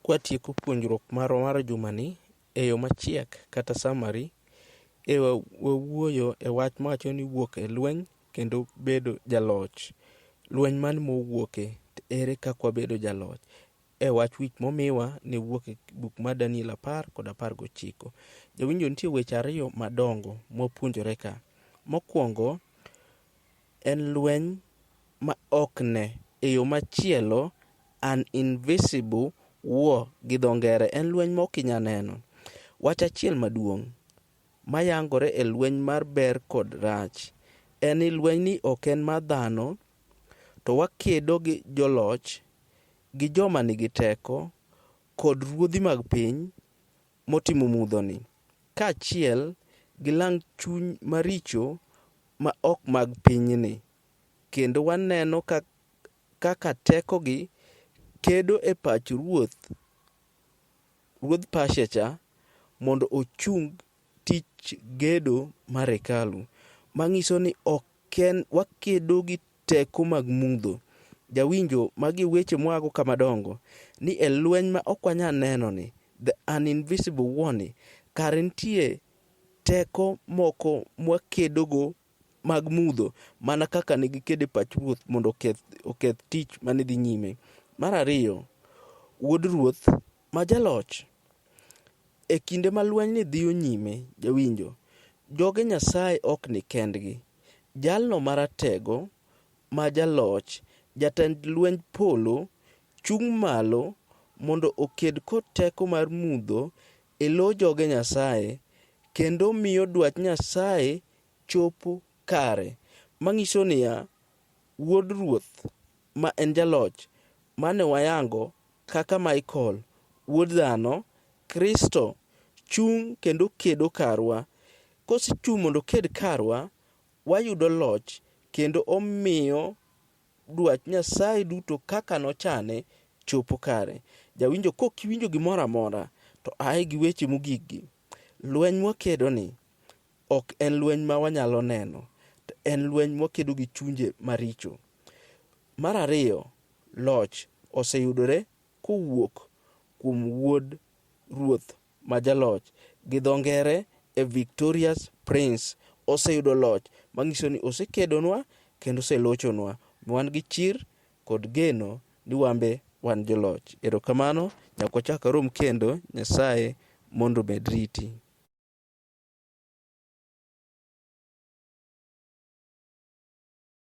kwatieko puonjruok mar jumani e yo machiek kata summary, wawuoyo e wach mawacho ni wuok e lweny kendo bedo jaloch. Lweny mane mowuoke, ere kaka wabedo jaloch? E wach wich momiwa ne wuok e buk mar Daniel 10 kod 19. Jawinjo, nitie weche ariyo madongo mwapuonjore ka. Mokwongo en lweny ma ok ne, e yo machielo an invisible war gi dho ngere, en lweny ma ok inya neno. Wach achiel maduong' mayangore e lweny mar ber kod rach en ni lweny ni ok en mar dhano, to wakedo gi joloch, gi joma nigi teko kod ruodhi mag piny motimo mudhoni, kaachiel gi lang' chuny maricho ma ok mag pinyni. Kendo waneno kaka tekogi kedo e pach ruoth Pasha mondo ochung tich gedo mar hekalu, mang'iso ni wakedo gi teko mag mudho. Jawinjo, magi weche mwago kama dongo ni e lweny ma ok wanyal neno ni, the uninvisible war ni, kare nitie teko moko mwakedogo mag mudho, mana kaka ne gikedo e pach ruoth mondo oketh tich mane dhi nyime. Mar ariyo, wuod ruoth ma jaloch, e kinde ma lweny ni dhiyo nyime, jawinjo, joge Nyasaye ok ni kendgi. Jalno maratego ma jaloch, jatend lweny polo, chung' malo mondo oked kod teko mar mudho e lo joge Nyasaye, kendo miyo dwach Nyasaye chopo kare. Mang'iso niya, wuod ruoth ma en jaloch mane wayango kaka Michael, wuod dhano, Kristo, chung' kendo kedo karwa. Kosechung' mondo ked karwa, wayudo loch kendo omiyo dwach Nyasaye duto kaka nochane chopo kare. Jawinjo, kok iwinjo gimoro amora, to ae gi weche mogikgi. Lweny mwakedo ni ok en lweny ma wanyalo neno, to en lweny mwakedo gi chunje maricho. Mar ariyo, loch oseyudore kowuok kuom wuod ruoth ma jaloch, gi dho ngere a victorious prince. Oseyudo loch, mang'iso ni osekedonwa kendo oselochonwa. Wan gi chir kod geno ni wambe wan joloch. Erokamano, nyaka wachak warom kendo. Nyasaye mondo med riti.